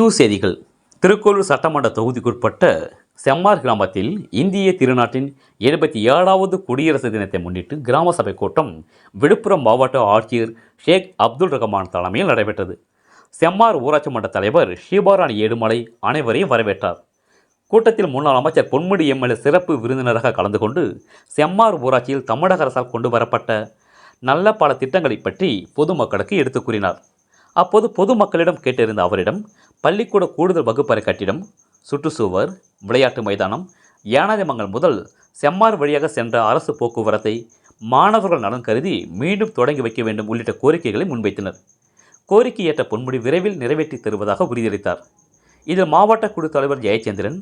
உள்ளூர் செய்திகள். திருக்கோளூர் சட்டமன்ற தொகுதிக்குட்பட்ட செம்மார் கிராமத்தில் இந்திய திருநாட்டின் 77வது குடியரசு தினத்தை முன்னிட்டு கிராம சபை கூட்டம் விழுப்புரம் மாவட்ட ஆட்சியர் ஷேக் அப்துல் ரஹ்மான் தலைமையில் நடைபெற்றது. செம்மார் ஊராட்சி மன்ற தலைவர் ஷீபாராணி ஏடுமலை அனைவரையும் வரவேற்றார். கூட்டத்தில் முன்னாள் அமைச்சர் பொன்முடி எம்எல்ஏ சிறப்பு விருந்தினராக கலந்து கொண்டு செம்மார் ஊராட்சியில் தமிழக அரசால் கொண்டு வரப்பட்ட நல்ல பல திட்டங்களை பற்றி பொதுமக்களுக்கு எடுத்து கூறினார். அப்போது பொதுமக்களிடம் கேட்டிருந்த அவரிடம் பள்ளிக்கூட கூடுதல் வகுப்பறை கட்டிடம், சுற்றுச்சுவர், விளையாட்டு மைதானம், யானாதிமங்கல் முதல் செம்மார் வழியாக சென்ற அரசு போக்குவரத்தை மாணவர்கள் நலன் கருதி மீண்டும் தொடங்கி வைக்க வேண்டும் உள்ளிட்ட கோரிக்கைகளை முன்வைத்தனர். கோரிக்கை ஏற்ற பொன்முடி விரைவில் நிறைவேற்றி தருவதாக உறுதியளித்தார். இதில் மாவட்ட குழு தலைவர் ஜெயச்சந்திரன்,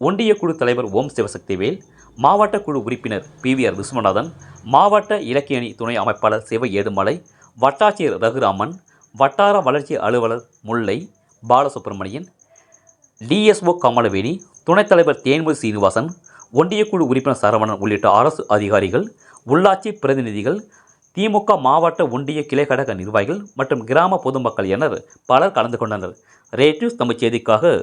ஒன்றிய குழு தலைவர் ஓம் சிவசக்திவேல், மாவட்ட குழு உறுப்பினர் PVR விஸ்வநாதன், மாவட்ட இலக்கிய அணி துணை அமைப்பாளர் சிவ ஏடுமலை, வட்டாட்சியர் ரகுராமன், வட்டார வளர்ச்சி அலுவலர் முல்லை பாலசுப்ரமணியன், DSO கமலவேணி, துணைத் தலைவர் தேன்மொழி சீனிவாசன், ஒன்றிய குழு உறுப்பினர் சரவணன் உள்ளிட்ட அரசு அதிகாரிகள், உள்ளாட்சி பிரதிநிதிகள், திமுக மாவட்ட ஒன்றிய கிளைக்கழக நிர்வாகிகள் மற்றும் கிராம பொதுமக்கள் என பலர் கலந்து கொண்டனர். ரேட் நியூஸ் தமிழ் செய்திக்காக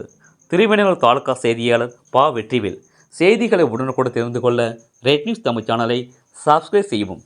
திருவெண்ணூர் தாலுகா செய்தியாளர் வெற்றிவேல். செய்திகளை உடனுக்குடன் தெரிந்து கொள்ள ரேட் நியூஸ் தமிழ் சேனலை சப்ஸ்கிரைப் செய்யவும்.